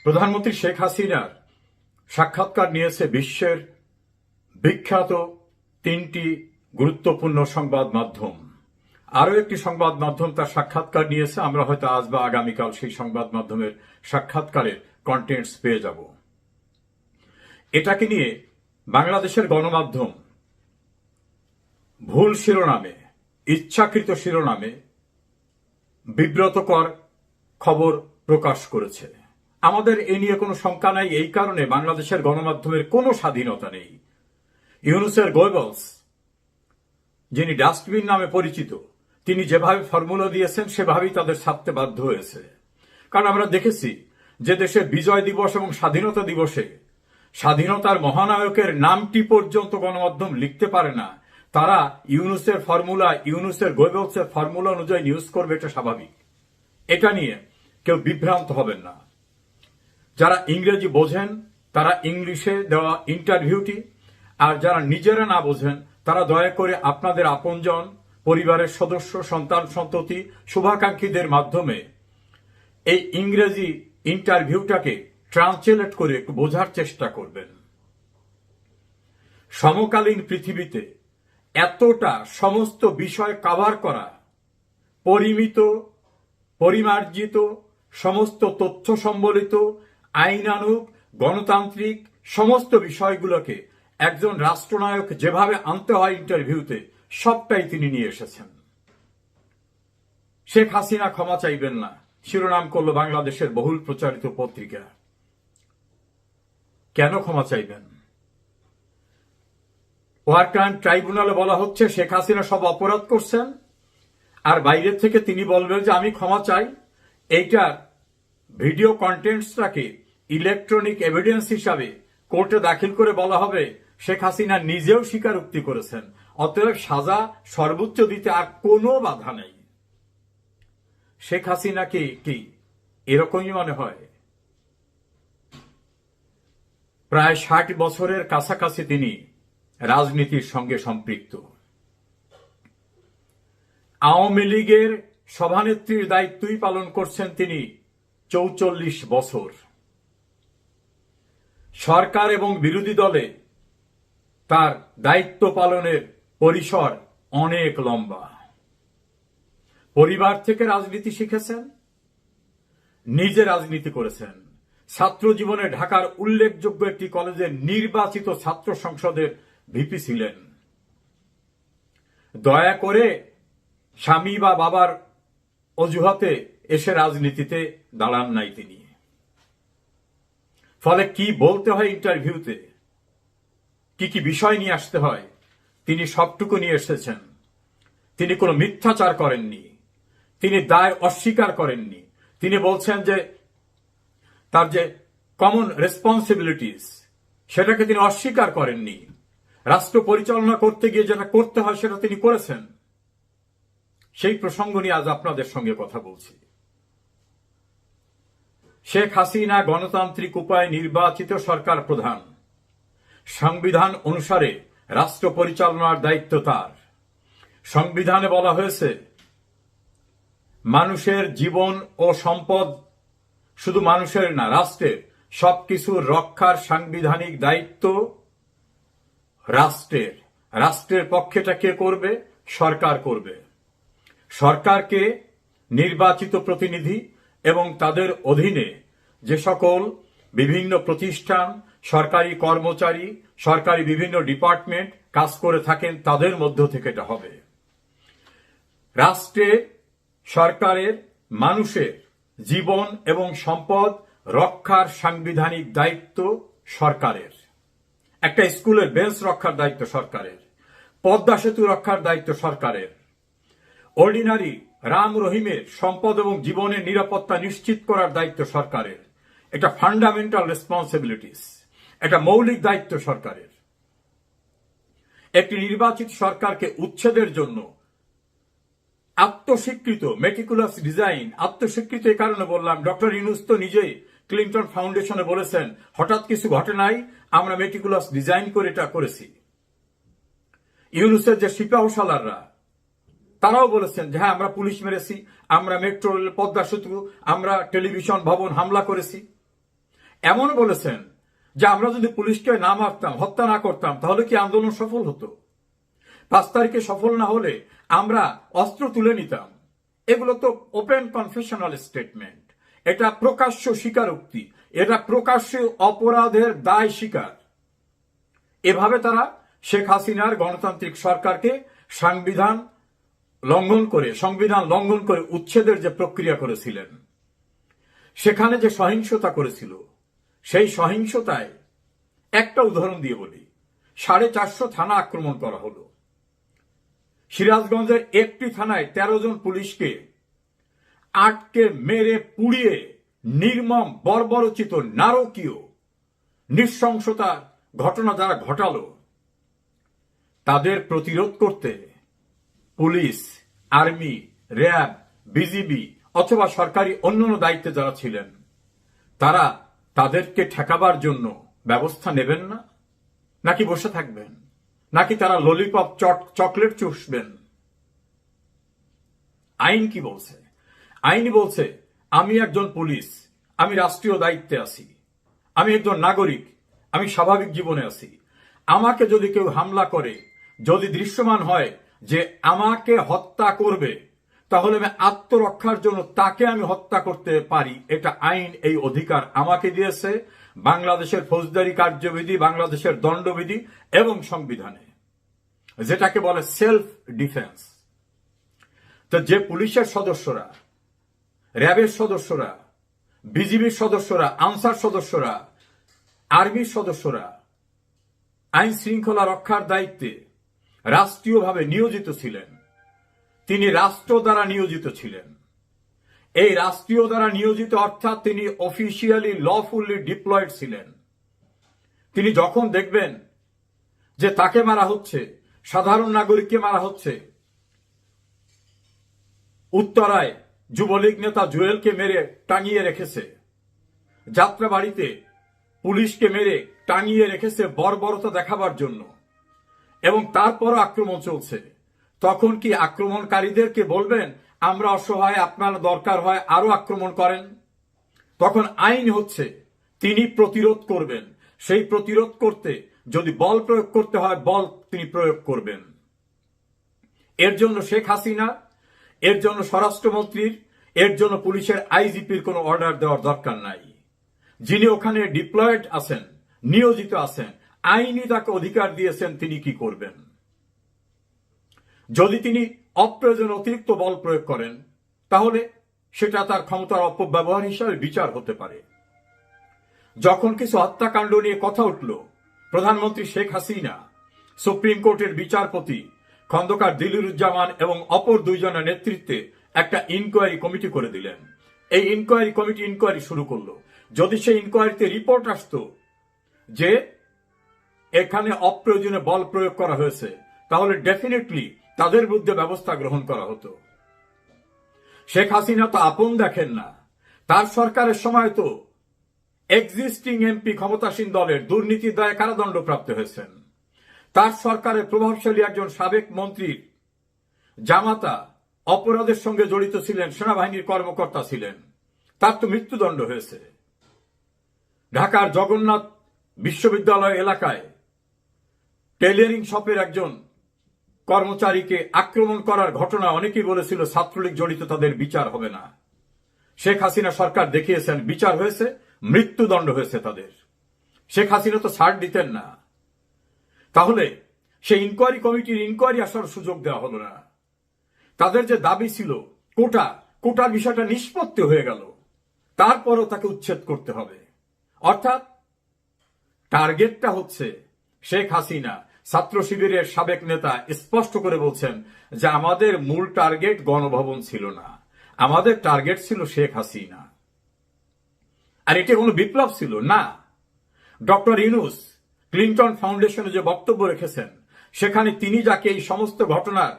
প্রধানমন্ত্রী শেখ হাসিনার সাক্ষাৎকার নিয়েছে বিশ্বের বিখ্যাত তিনটি গুরুত্বপূর্ণ সংবাদ মাধ্যম। আরও একটি সংবাদ মাধ্যম তার সাক্ষাৎকার নিয়েছে। আমরা হয়তো আজ বা আগামীকাল সেই সংবাদ মাধ্যমের সাক্ষাৎকারের কন্টেন্টস পেয়ে যাব। এটাকে নিয়ে বাংলাদেশের গণমাধ্যম ভুল শিরোনামে, ইচ্ছাকৃত শিরোনামে বিব্রতকর খবর প্রকাশ করেছে। আমাদের এ নিয়ে কোনো শঙ্কা নাই। এই কারণে বাংলাদেশের গণমাধ্যমের কোনো স্বাধীনতা নেই। ইউনুসের গোয়েবলস, যিনি ডাস্টবিন নামে পরিচিত, তিনি যেভাবে ফর্মুলা দিয়েছেন সেভাবেই তাদের ছাড়তে বাধ্য হয়েছে। কারণ আমরা দেখেছি যে দেশে বিজয় দিবস এবং স্বাধীনতা দিবসে স্বাধীনতার মহানায়কের নামটি পর্যন্ত গণমাধ্যম লিখতে পারে না, তারা ইউনুসের ফর্মুলা, ইউনুসের গোয়েবলসের ফর্মুলা অনুযায়ী নিউজ করবে। এটা স্বাভাবিক। এটা নিয়ে কেউ বিভ্রান্ত হবেন না। যারা ইংরেজি বোঝেন তারা ইংলিশে দেওয়া ইন্টারভিউটি, আর যারা নিজেরা না বোঝেন তারা দয়া করে আপনাদের আপনজন, পরিবারের সদস্য, সন্তান সন্ততি, শুভাকাঙ্ক্ষীদের মাধ্যমে এই ইংরেজি ইন্টারভিউটাকে ট্রান্সলেট করে একটু বোঝার চেষ্টা করবেন। সমকালীন পৃথিবীতে এতটা সমস্ত বিষয় কভার করা, পরিমিত, পরিমার্জিত, সমস্ত তথ্য সম্বলিত, আইনানুগ, গণতান্ত্রিক সমস্ত বিষয়গুলোকে একজন রাষ্ট্রনায়ক যেভাবে আনতে হয় ইন্টারভিউতে, সবটাই তিনি নিয়ে এসেছেন। শেখ হাসিনা ক্ষমা চাইবেন না, শিরোনাম করল বাংলাদেশের বহুল প্রচারিত পত্রিকা। কেন ক্ষমা চাইবেন? ওয়ার ক্রাইম ট্রাইব্যুনালে বলা হচ্ছে শেখ হাসিনা সব অপরাধ করছেন, আর বাইরের থেকে তিনি বলবেন যে আমি ক্ষমা চাই। এইটার ভিডিও কন্টেন্টসটাকে ইলেকট্রনিক এভিডেন্স হিসাবে কোর্টে দাখিল করে বলা হবে শেখ হাসিনা নিজেও স্বীকারোক্তি করেছেন, অতএব সাজা সর্বোচ্চ দিতে আর কোনো বাধা নেই। শেখ হাসিনাকে কি এরকমই মনে হয়? প্রায় ৬০ বছরের কাছাকাছি তিনি রাজনীতির সঙ্গে সম্পৃক্ত। আওয়ামী লীগের সভানেত্রীর দায়িত্বই পালন করছেন তিনি ৪৪ বছর। সরকার এবং বিরোধী দলে তার দায়িত্ব পালনের পরিসর অনেক লম্বা। পরিবার থেকে রাজনীতি শিখেছেন, নিজে রাজনীতি করেছেন। ছাত্র জীবনে ঢাকার উল্লেখযোগ্য একটি কলেজের নির্বাচিত ছাত্র সংসদের ভিপি ছিলেন। দয়া করে স্বামী বা বাবার অজুহাতে এসে রাজনীতিতে দাঁড়ান নাই তিনি। ফলে কি বলতে হয় ইন্টারভিউতে, কি কি বিষয় নিয়ে আসতে হয়, তিনি সবটুকু নিয়ে এসেছেন। তিনি কোনো মিথ্যাচার করেননি, তিনি দায় অস্বীকার করেননি। তিনি বলছেন যে তার যে কমন রেসপন্সিবিলিটিস, সেটাকে তিনি অস্বীকার করেননি। রাষ্ট্র পরিচালনা করতে গিয়ে যেটা করতে হয় সেটা তিনি করেছেন। সেই প্রসঙ্গ নিয়ে আজ আপনাদের সঙ্গে কথা বলছি। শেখ হাসিনা গণতান্ত্রিক উপায়ে নির্বাচিত সরকার প্রধান। সংবিধান অনুসারে রাষ্ট্র পরিচালনার দায়িত্ব তার। সংবিধানে বলা হয়েছে মানুষের জীবন ও সম্পদ, শুধু মানুষের না, রাষ্ট্রের সবকিছুর রক্ষার সাংবিধানিক দায়িত্ব রাষ্ট্রের। রাষ্ট্রের পক্ষেটা কে করবে? সরকার করবে। সরকারকে নির্বাচিত প্রতিনিধি এবং তাদের অধীনে যে সকল বিভিন্ন প্রতিষ্ঠান, সরকারি কর্মচারী, সরকারি বিভিন্ন ডিপার্টমেন্ট কাজ করে থাকেন, তাদের মধ্য থেকে এটা হবে। রাষ্ট্রের, সরকারের, মানুষের জীবন এবং সম্পদ রক্ষার সাংবিধানিক দায়িত্ব সরকারের। একটা স্কুলের বেঞ্চ রক্ষার দায়িত্ব সরকারের। পদ্মা সেতু রক্ষার দায়িত্ব সরকারের। অর্ডিনারি রাম রহিমের সম্পদ এবং জীবনের নিরাপত্তা নিশ্চিত করার দায়িত্ব সরকারের। এটা ফান্ডামেন্টাল রেসপন্সিবিলিটিস, এটা মৌলিক দায়িত্ব সরকারের। একটি নির্বাচিত সরকারকে উচ্ছেদের জন্য আত্মস্বীকৃত মেটিকুলাস ডিজাইন, আত্মস্বীকৃত এই কারণে বললাম, ডক্টর ইউনূস তো নিজেই ক্লিন্টন ফাউন্ডেশনে বলেছেন হঠাৎ কিছু ঘটে নাই, আমরা মেটিকুলাস ডিজাইন করে এটা করেছি। ইউনূসের যে সিপাহসালাররা তারাও বলেছেন যে হ্যাঁ আমরা পুলিশ মেরেছি, আমরা মেট্রো রেল, পদ্মা সেতু, আমরা টেলিভিশন ভবন হামলা করেছি। এমন বলেছেন যে আমরা যদি পুলিশকে না মারতাম, হত্যা না করতাম, তাহলে কি আন্দোলন সফল হতো? 5 তারিখে সফল না হলে আমরা অস্ত্র তুলে নিতাম। এগুলো তো ওপেন কনফেশনাল স্টেটমেন্ট, এটা প্রকাশ্য স্বীকারোক্তি, এটা প্রকাশ্য অপরাধের দায় স্বীকার। এভাবে তারা শেখ হাসিনার গণতান্ত্রিক সরকারকে সংবিধান লঙ্ঘন করে উচ্ছেদের যে প্রক্রিয়া করেছিলেন, সেখানে যে সহিংসতা করেছিল, সেই সহিংসতায় একটা উদাহরণ দিয়ে বলি, 450 থানা আক্রমণ করা হলো। সিরাজগঞ্জের একটি থানায় 13 জন পুলিশকে আটকে মেরে পুড়িয়ে নির্মম বর্বরচিত নারকীয় নৃশংসতা ঘটনা যারা ঘটালো, তাদের প্রতিরোধ করতে পুলিশ, আর্মি, র্যাব, বিজিবি অথবা সরকারি অন্যান্য দায়িত্বে যারা ছিলেন, তারা তাদেরকে ঠেকাবার জন্য ব্যবস্থা নেবেন না? নাকি বসে থাকবেন? নাকি তারা ললিপপ চকলেট চুষবেন? আইন কি বলছে? আইন বলছে আমি একজন পুলিশ, আমি রাষ্ট্রীয় দায়িত্বে আছি, আমি একজন নাগরিক, আমি স্বাভাবিক জীবনে আছি। আমাকে যদি কেউ হামলা করে, যদি দৃশ্যমান হয় যে আমাকে হত্যা করবে, তাহলে আমি আত্মরক্ষার জন্য তাকে আমি হত্যা করতে পারি। এটা আইন এই অধিকার আমাকে দিয়েছে বাংলাদেশের ফৌজদারি কার্যবিধি, বাংলাদেশের দণ্ডবিধি এবং সংবিধানে, যেটাকে বলে সেলফ ডিফেন্স। তো যে পুলিশের সদস্যরা, র্যাবের সদস্যরা, বিজিবির সদস্যরা, আনসার সদস্যরা, আর্মির সদস্যরা আইন শৃঙ্খলা রক্ষার দায়িত্বে রাষ্ট্রীয়ভাবে নিয়োজিত ছিলেন, তিনি রাষ্ট্র দ্বারা নিয়োজিত ছিলেন। এই রাষ্ট্রীয় দ্বারা নিয়োজিত অর্থাৎ তিনি অফিসিয়ালি লফুলি ডিপ্লয়েড ছিলেন। তিনি যখন দেখবেন যে তাকে মারা হচ্ছে, সাধারণ নাগরিককে মারা হচ্ছে, উত্তরায় যুবলীগ নেতা জুয়েলকে মেরে টাঙিয়ে রেখেছে, যাত্রাবাড়িতে পুলিশকে মেরে টাঙিয়ে রেখেছে বর্বরতা দেখাবার জন্য, এবং তারপরও আক্রমণ চলছে, তখন কি আক্রমণকারীদেরকে বলবেন আমরা অসহায়, আপনার দরকার হয় আরো আক্রমণ করেন? তখন আইন হচ্ছে তিনি প্রতিরোধ করবেন। সেই প্রতিরোধ করতে যদি বল প্রয়োগ করতে হয়, বল তিনি প্রয়োগ করবেন। এর জন্য শেখ হাসিনা, এর জন্য স্বরাষ্ট্রমন্ত্রীর, এর জন্য পুলিশের আইজিপির কোনো অর্ডার দেওয়ার দরকার নাই। যিনি ওখানে ডিপ্লয়েড আছেন, নিয়োজিত আছেন, আইনি তাকে অধিকার দিয়েছেন তিনি কি করবেন। যদি তিনি অপ্রয়োজন অতিরিক্ত বল প্রয়োগ করেন, তাহলে সেটা তার ক্ষমতার অপব্যবহার হিসাবে বিচার হতে পারে। যখন কিছু হত্যাকাণ্ড নিয়ে কথা উঠল, প্রধানমন্ত্রী শেখ হাসিনা সুপ্রিম কোর্টের বিচারপতি খন্দকার দিলুরুজ্জামান এবং অপর 2 জনের নেতৃত্বে একটা ইনকোয়ারি কমিটি করে দিলেন। এই ইনকোয়ারি কমিটি ইনকোয়ারি শুরু করলো। যদি সেই ইনকোয়ারিতে রিপোর্ট আসতো যে এখানে অপ্রয়োজনে বল প্রয়োগ করা হয়েছে, তাহলে ডেফিনেটলি তাদের বিরুদ্ধে ব্যবস্থা গ্রহণ করা হতো। শেখ হাসিনা তো আপন দেখেন না, তার সরকারের সময় তো এক্সিস্টিং এমপি ক্ষমতাসীন দলের দুর্নীতির দায়ে কারাদণ্ডপ্রাপ্ত হয়েছেন। তার সরকারের প্রভাবশালী একজন সাবেক মন্ত্রীর জামাতা অপরাধের সঙ্গে জড়িত ছিলেন, সেনাবাহিনীর কর্মকর্তা ছিলেন, তার তো মৃত্যুদণ্ড হয়েছে। ঢাকার জগন্নাথ বিশ্ববিদ্যালয় এলাকায় টেইলরিং শপের একজন কর্মচারীকে আক্রমণ করার ঘটনা অনেকেই বলেছিল ছাত্রলীগ জড়িত, তাদের বিচার হবে না। শেখ হাসিনা সরকার দেখিয়েছেন বিচার হয়েছে, মৃত্যুদণ্ড হয়েছে তাদের। শেখ হাসিনা তো ছাড় দিতেন না। তাহলে সেই ইনকোয়ারি কমিটির ইনকোয়ারি আসার সুযোগ দেওয়া হলো না। তাদের যে দাবি ছিল কোটার বিষয়টা নিষ্পত্তি হয়ে গেল, তারপরও তাকে উচ্ছেদ করতে হবে। অর্থাৎ টার্গেটটা হচ্ছে শেখ হাসিনা। ছাত্র শিবিরের সাবেক নেতা স্পষ্ট করে বলছেন যে আমাদের মূল টার্গেট গণভবন ছিল না, আমাদের টার্গেট ছিল শেখ হাসিনা। আর এটা কোনো বিপ্লব ছিল না। ডক্টর ইউনূস ক্লিন্টন ফাউন্ডেশনে যে বক্তব্য রেখেছেন, সেখানে তিনি যাকে এই সমস্ত ঘটনার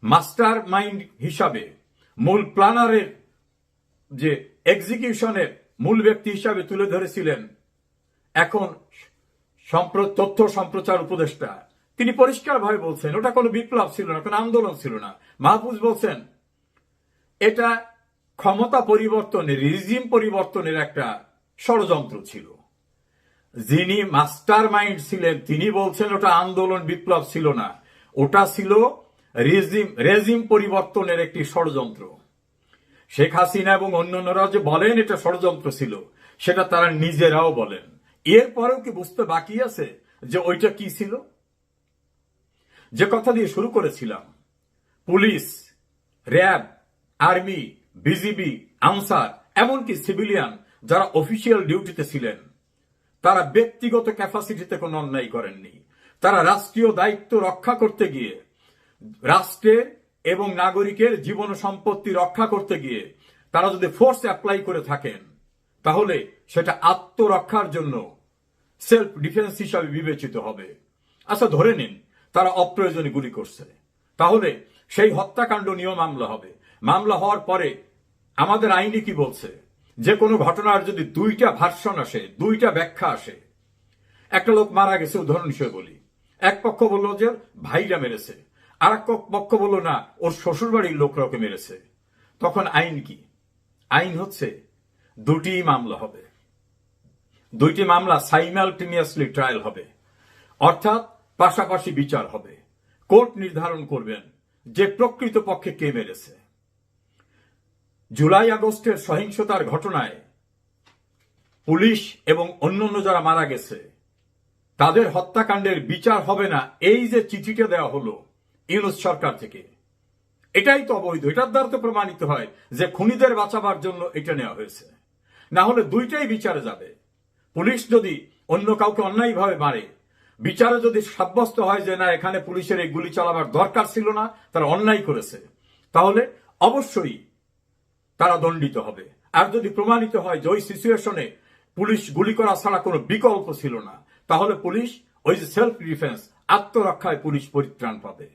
মাস্টার মাইন্ড হিসাবে, মূল প্ল্যানারের যে এক্সিকিউশনের মূল ব্যক্তি হিসাবে তুলে ধরেছিলেন, এখন তথ্য সম্প্রচার উপদেষ্টা, তিনি পরিষ্কারভাবে বলছেন ওটা কোনো বিপ্লব ছিল না, কোনো আন্দোলন ছিল না। মাহফুজ বলছেন এটা ক্ষমতা পরিবর্তনের, রিজিম পরিবর্তনের একটা ষড়যন্ত্র ছিল। যিনি মাস্টার মাইন্ড ছিলেন তিনি বলছেন ওটা আন্দোলন বিপ্লব ছিল না, ওটা ছিল রেজিম পরিবর্তনের একটি ষড়যন্ত্র। শেখ হাসিনা এবং অন্যান্যরা যে বলেন এটা ষড়যন্ত্র ছিল, সেটা তারা নিজেরাও বলেন। এরপরেও কি বুঝতে বাকি আছে যে ওইটা কি ছিল? যে কথা দিয়ে শুরু করেছিলাম, police, RAB, army, BGB, answer, এমনকি সিভিলিয়ান যারা অফিসিয়াল ডিউটিতে ছিলেন, তারা ব্যক্তিগত ক্যাপাসিটিতে কোনো অন্যায় করেননি। তারা রাষ্ট্রীয় দায়িত্ব রক্ষা করতে গিয়ে, রাষ্ট্রের এবং নাগরিকের জীবন সম্পত্তি রক্ষা করতে গিয়ে তারা যদি ফোর্স অ্যাপ্লাই করে থাকেন, তাহলে সেটা আত্মরক্ষার জন্য সেলফ ডিফেন্স হিসাবে বিবেচিত হবে। আচ্ছা, ধরে নিন তারা অপ্রয়োজনে গুলি করছে, তাহলে সেই হত্যাকাণ্ড নিয়েও মামলা হবে। মামলা হওয়ার পরে আমাদের আইনে কি বলছে, যে কোনো ঘটনার যদি দুইটা ভার্সন আসে, দুইটা ব্যাখ্যা আসে, একটা লোক মারা গেছে উদাহরণ হিসেবে বলি, এক পক্ষ বললো যে ভাইরা মেরেছে, আর এক পক্ষ বললো না ওর শ্বশুর বাড়ির লোকরা ওকে মেরেছে, তখন আইন কি? আইন হচ্ছে দুটি মামলা হবে, দুইটি মামলা সাইমালটেনিয়াসলি ট্রায়াল হবে, অর্থাৎ পাশাপাশি বিচার হবে। কোর্ট নির্ধারণ করবেন যে প্রকৃত পক্ষে কে মেরেছে। জুলাই আগস্টের সহিংসতার ঘটনায় পুলিশ এবং অন্যান্য যারা মারা গেছে তাদের হত্যাকাণ্ডের বিচার হবে না, এই যে চিঠিটা দেওয়া হলো ইউনূস সরকার থেকে, এটাই তো অবৈধ। এটার দ্বারা তো প্রমাণিত হয় যে খুনিদের বাঁচাবার জন্য এটা নেওয়া হয়েছে। না হলে দুইটাই বিচারে যাবে। পুলিশ যদি অন্য কাউকে অন্যায়ভাবে মারে, বিচারে যদি সাব্যস্ত হয় যে না এখানে পুলিশের এই গুলি চালাবার দরকার ছিল না, তারা অন্যায় করেছে, তাহলে অবশ্যই তারা দণ্ডিত হবে। আর যদি প্রমাণিত হয় যে ওই সিচুয়েশনে পুলিশ গুলি করা ছাড়া কোনো বিকল্প ছিল না, তাহলে পুলিশ ওই যে সেলফ ডিফেন্স, আত্মরক্ষায় পুলিশ পরিত্রাণ পাবে।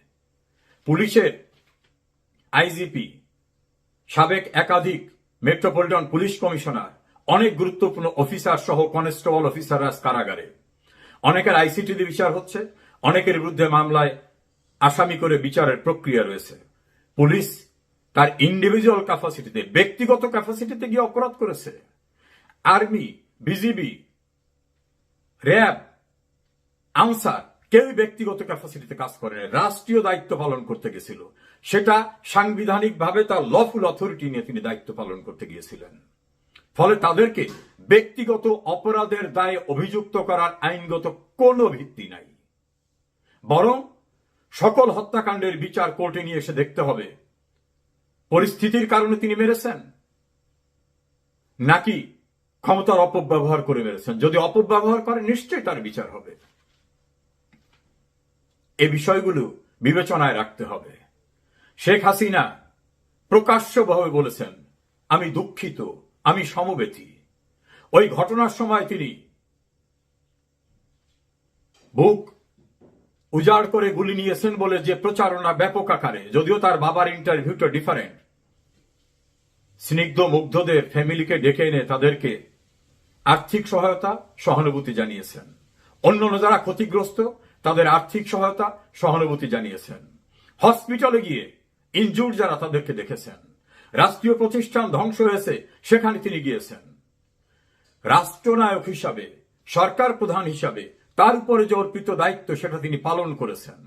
পুলিশের আইজিপি, সাবেক একাধিক মেট্রোপলিটন পুলিশ কমিশনার, অনেক গুরুত্বপূর্ণ অফিসার সহ কনস্টেবল অফিসাররা কারাগারে। অনেকের আইসিটিতে বিচার হচ্ছে, অনেকের বিরুদ্ধে মামলায় আসামি করে বিচারের প্রক্রিয়া রয়েছে। পুলিশ তার ইন্ডিভিজুয়াল ক্যাপাসিটিতে, ব্যক্তিগত ক্যাপাসিটিতে গিয়ে অপরাধ করেছে। আর্মি, বিজিবি, র্যাব, আনসার কেউই ব্যক্তিগত ক্যাপাসিটিতে কাজ করে না, রাষ্ট্রীয় দায়িত্ব পালন করতে গেছিল। সেটা সাংবিধানিকভাবে তার লফুল অথরিটি নিয়ে তিনি দায়িত্ব পালন করতে গিয়েছিলেন। ফলে তাদেরকে ব্যক্তিগত অপরাধের দায়ে অভিযুক্ত করার আইনগত কোনো ভিত্তি নাই। বরং সকল হত্যাকাণ্ডের বিচার কোর্টে নিয়ে এসে দেখতে হবে পরিস্থিতির কারণে তিনি মেরেছেন নাকি ক্ষমতার অপব্যবহার করে মেরেছেন। যদি অপব্যবহার করে নিশ্চয়ই তার বিচার হবে। এই বিষয়গুলো বিবেচনায় রাখতে হবে। শেখ হাসিনা প্রকাশ্যভাবে বলেছেন আমি দুঃখিত, আমি সমবেথী। ওই ঘটনার সময় তিনি বুক উজাড় করে গুলি নিয়েছেন বলে যে প্রচারণা ব্যাপক আকারে, যদিও তার বাবার ইন্টারভিউটা ডিফারেন্ট, স্নিগ্ধ মুগ্ধদের ফ্যামিলিকে ডেকে এনে তাদেরকে আর্থিক সহায়তা, সহানুভূতি জানিয়েছেন। অন্যান্য যারা ক্ষতিগ্রস্ত তাদের আর্থিক সহায়তা, সহানুভূতি জানিয়েছেন। হসপিটালে গিয়ে ইনজুর্ড যারা তাদেরকে দেখেছেন। রাষ্ট্রীয় প্রতিষ্ঠান ধ্বংস হয়েছে সেখানে তিনি গিয়েছেন। রাষ্ট্রনায়ক হিসাবে, সরকার প্রধান হিসাবে তার উপরে যে অর্পিত দায়িত্ব সেটা তিনি পালন করেছেন।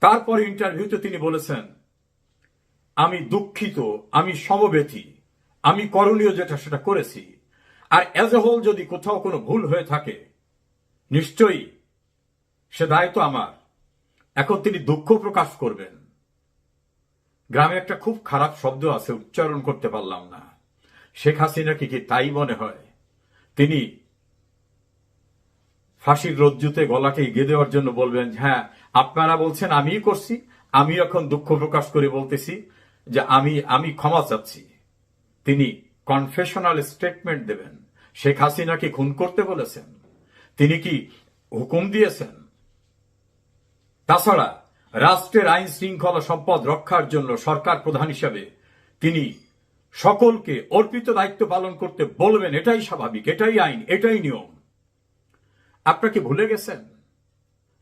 তারপরে ইন্টারভিউতে তিনি বলেছেন আমি দুঃখিত, আমি সমবেথী, আমি করণীয় যেটা সেটা করেছি। আর এজ এ হোল যদি কোথাও কোনো ভুল হয়ে থাকে নিশ্চয়ই সে দায়িত্ব আমার। এখন তিনি দুঃখ প্রকাশ করবেন। গ্রামে একটা খুব খারাপ শব্দ আছে, উচ্চারণ করতে পারলাম না। শেখ হাসিনাকে কি তাই মনে হয় তিনি ফাঁসির রজ্জুতে গলাকে এগিয়ে দেওয়ার জন্য বলবেন হ্যাঁ আপনারা বলছেন আমিই করছি, আমি এখন দুঃখ প্রকাশ করে বলতেছি যে আমি ক্ষমা চাচ্ছি। তিনি কনফেশনাল স্টেটমেন্ট দেবেন। শেখ হাসিনাকে খুন করতে বলেছেন, তিনি কি হুকুম দিয়েছেন? তাছাড়া রাষ্ট্রের আইন শৃঙ্খলা সম্পদ রক্ষার জন্য সরকার প্রধান হিসাবে তিনি সকলকে অর্পিত দায়িত্ব পালন করতে বলবেন, এটাই স্বাভাবিক, এটাই আইন, এটাই নিয়ম। আপনাকে ভুলে গেছেন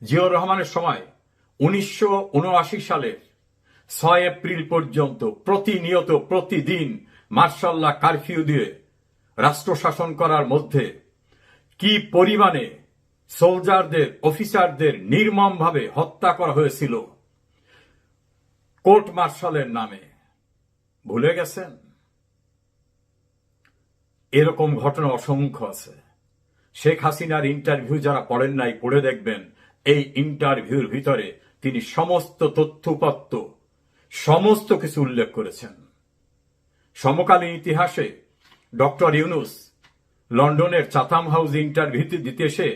জিয়াউর রহমানের সময় 1979 সালের 6 এপ্রিল পর্যন্ত প্রতিনিয়ত প্রতিদিন মার্শাল্লাহ কারফিউ দিয়ে রাষ্ট্র শাসন করার মধ্যে কি পরিমাণে সোলজারদের, অফিসারদের নির্মমভাবে হত্যা করা হয়েছিল কোর্ট মার্শালের নামে, ভুলে গেছেন? এরকম ঘটনা অসংখ্য আছে। শেখ হাসিনার ইন্টারভিউ যারা পড়েন নাই, পড়ে দেখবেন এই ইন্টারভিউর ভিতরে তিনি সমস্ত তথ্যপত্র, সমস্ত কিছু উল্লেখ করেছেন। সমকালীন ইতিহাসে ডক্টর ইউনুস লন্ডনের চাথাম হাউস ইন্টারভিউ দিতে এসে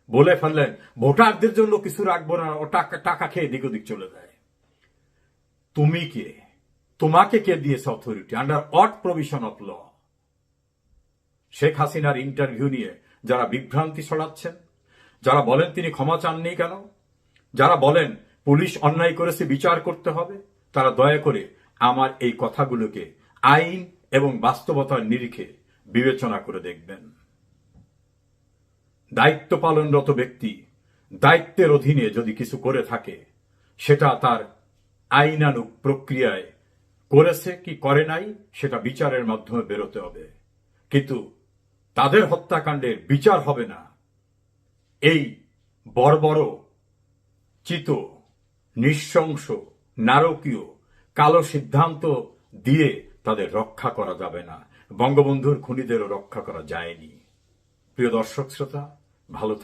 বলে ফেললেন, ভোটারদের জন্য কিছু রাখবো না, ও টাকা খেয়ে দিক ওদিক চলে যায়। তুমি কে? তোমাকে কে দিয়েছে authority? Under what provision of law? Sheikh হাসিনার ইন্টারভিউ নিয়ে যারা বিভ্রান্তি ছড়াচ্ছেন, যারা বলেন তিনি ক্ষমা চাননি কেন, যারা বলেন পুলিশ অন্যায় করেছে, বিচার করতে হবে, তারা দয়া করে আমার এই কথাগুলোকে আইন এবং বাস্তবতার নিরিখে বিবেচনা করে দেখবেন। দায়িত্ব পালনরত ব্যক্তি দায়িত্বের অধীনে যদি কিছু করে থাকে, সেটা তার আইনানুগ প্রক্রিয়ায় করেছে কি করে নাই, সেটা বিচারের মাধ্যমে বেরোতে হবে। কিন্তু তাদের হত্যাকাণ্ডের বিচার হবে না, এই বর্বর, চিত, নৃশংস, নারকীয়, কালো সিদ্ধান্ত দিয়ে তাদের রক্ষা করা যাবে না। বঙ্গবন্ধুর খুনিদেরও রক্ষা করা যায়নি। প্রিয় দর্শক শ্রোতা, ভালো থাকবেন।